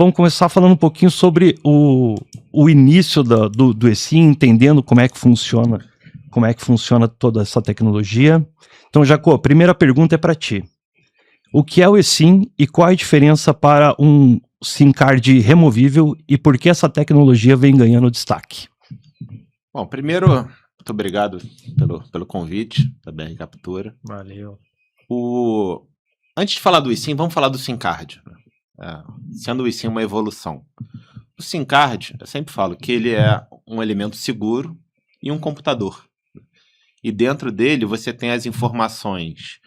vamos começar falando um pouquinho sobre o início do eSIM, entendendo como é que funciona toda essa tecnologia. Então, Jacó, a primeira pergunta é para ti. O que é o eSIM e qual é a diferença para um SIM card removível e por que essa tecnologia vem ganhando destaque? Bom, primeiro, muito obrigado pelo convite da BR Captura. Valeu. Antes de falar do eSIM, vamos falar do SIM card. Sendo o eSIM uma evolução. O SIM card, eu sempre falo que ele é um elemento seguro e um computador. E dentro dele você tem as informações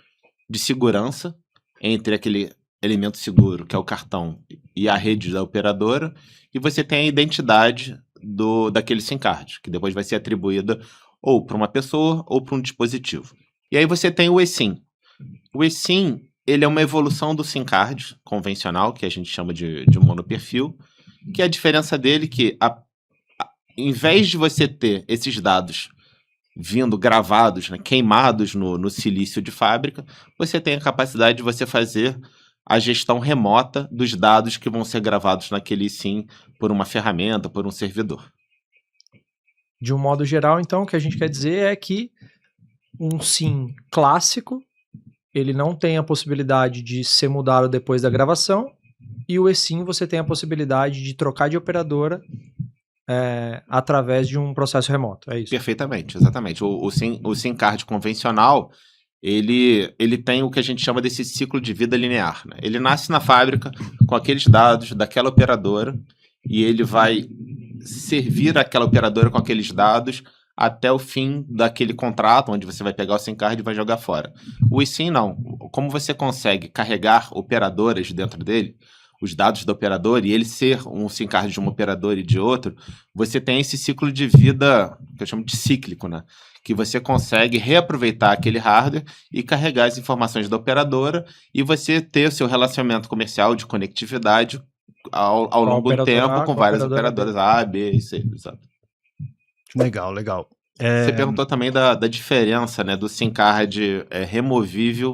de segurança entre aquele elemento seguro, que é o cartão, e a rede da operadora, e você tem a identidade daquele SIM card, que depois vai ser atribuída ou para uma pessoa ou para um dispositivo. E aí você tem o eSIM. O eSIM, ele é uma evolução do SIM card convencional, que a gente chama de monoperfil, que a diferença dele é que, em vez de você ter esses dados vindo gravados, né, queimados no silício de fábrica, você tem a capacidade de você fazer a gestão remota dos dados que vão ser gravados naquele SIM por uma ferramenta, por um servidor. De um modo geral, então, o que a gente quer dizer é que um SIM clássico, ele não tem a possibilidade de ser mudado depois da gravação, e o eSIM você tem a possibilidade de trocar de operadora através de um processo remoto, é isso? Perfeitamente, exatamente. O SIM card convencional, ele tem o que a gente chama desse ciclo de vida linear, né? Ele nasce na fábrica com aqueles dados daquela operadora e ele vai servir aquela operadora com aqueles dados até o fim daquele contrato, onde você vai pegar o SIM card e vai jogar fora. O eSIM não. Como você consegue carregar operadoras dentro dele, os dados do operador, e ele ser um SIM card de uma operadora e de outro, você tem esse ciclo de vida, que eu chamo de cíclico, né? Que você consegue reaproveitar aquele hardware e carregar as informações da operadora e você ter o seu relacionamento comercial de conectividade ao longo do tempo com várias operadoras A, B e C. Sabe? Legal. Você perguntou também da diferença, né, do SIM card removível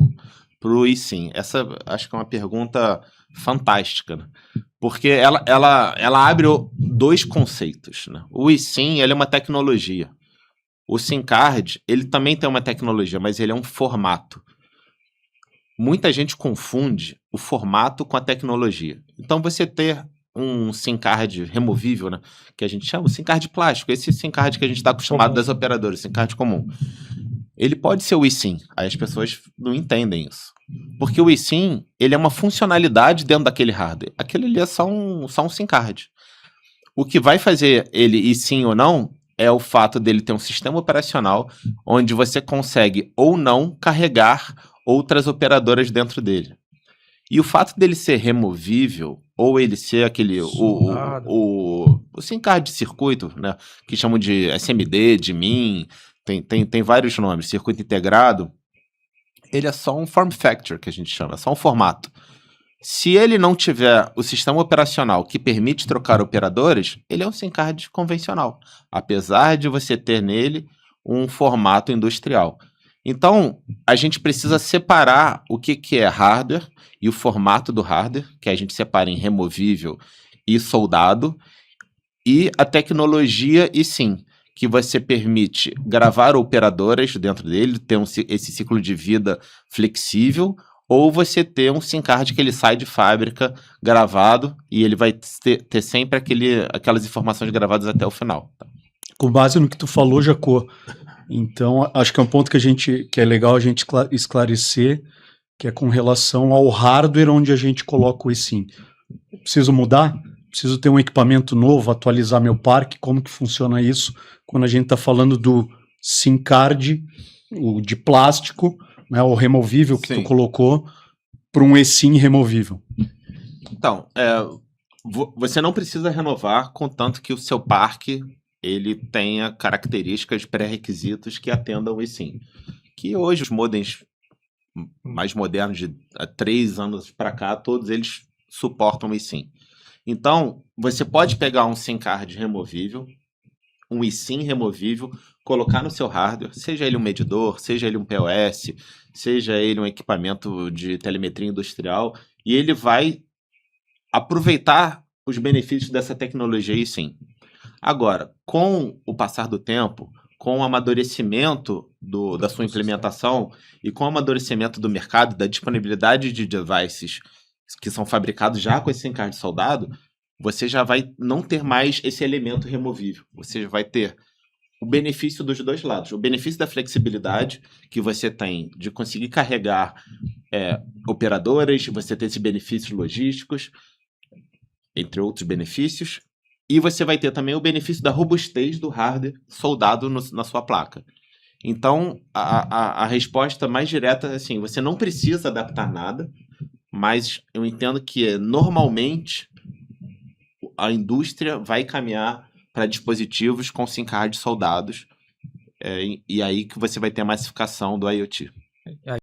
para o eSIM. Essa acho que é uma pergunta fantástica, né? Porque ela abre dois conceitos, né? O eSIM, ele é uma tecnologia. O SIM card, ele também tem uma tecnologia, mas ele é um formato. Muita gente confunde o formato com a tecnologia. Então, você ter um SIM card removível, né, que a gente chama de SIM card plástico, esse SIM card que a gente está acostumado das operadoras, SIM card comum, ele pode ser o eSIM. Aí as pessoas não entendem isso. Porque o eSIM, ele é uma funcionalidade dentro daquele hardware. Aquele ali é só um SIM card. O que vai fazer ele eSIM ou não é o fato dele ter um sistema operacional onde você consegue ou não carregar outras operadoras dentro dele. E o fato dele ser removível, ou ele ser aquele o SIM card de circuito, né, que chamam de SMD, de MIN, tem vários nomes, circuito integrado, ele é só um form factor, que a gente chama, é só um formato. Se ele não tiver o sistema operacional que permite trocar operadoras, ele é um SIM card convencional, apesar de você ter nele um formato industrial. Então, a gente precisa separar o que é hardware e o formato do hardware, que a gente separa em removível e soldado, e a tecnologia eSIM, que você permite gravar operadoras dentro dele, ter esse ciclo de vida flexível, ou você ter um SIM card que ele sai de fábrica gravado e ele vai ter sempre aquelas informações gravadas até o final. Tá? Com base no que tu falou, Jacó, então acho que é um ponto que é legal a gente esclarecer, que é com relação ao hardware onde a gente coloca o eSIM. Preciso mudar? Preciso ter um equipamento novo, atualizar meu parque? Como que funciona isso quando a gente está falando do SIM card, o de plástico, né, o removível que Sim. tu colocou, para um eSIM removível? Então, você não precisa renovar, contanto que o seu parque ele tenha características, pré-requisitos que atendam o eSIM. Que hoje os modems mais modernos, de 3 anos para cá, todos eles suportam o eSIM. Então, você pode pegar um SIM card removível, um eSIM removível, colocar no seu hardware, seja ele um medidor, seja ele um POS, seja ele um equipamento de telemetria industrial, e ele vai aproveitar os benefícios dessa tecnologia aí, sim. Agora, com o passar do tempo, com o amadurecimento da sua implementação e com o amadurecimento do mercado, da disponibilidade de devices que são fabricados já com esse SIM card soldado, você já vai não ter mais esse elemento removível. Você vai ter o benefício dos dois lados. O benefício da flexibilidade que você tem de conseguir carregar operadoras, você ter esses benefícios logísticos, entre outros benefícios. E você vai ter também o benefício da robustez do hardware soldado na sua placa. Então, a resposta mais direta é assim, você não precisa adaptar nada, mas eu entendo que normalmente a indústria vai caminhar para dispositivos com SIM card soldados, e aí que você vai ter a massificação do IoT.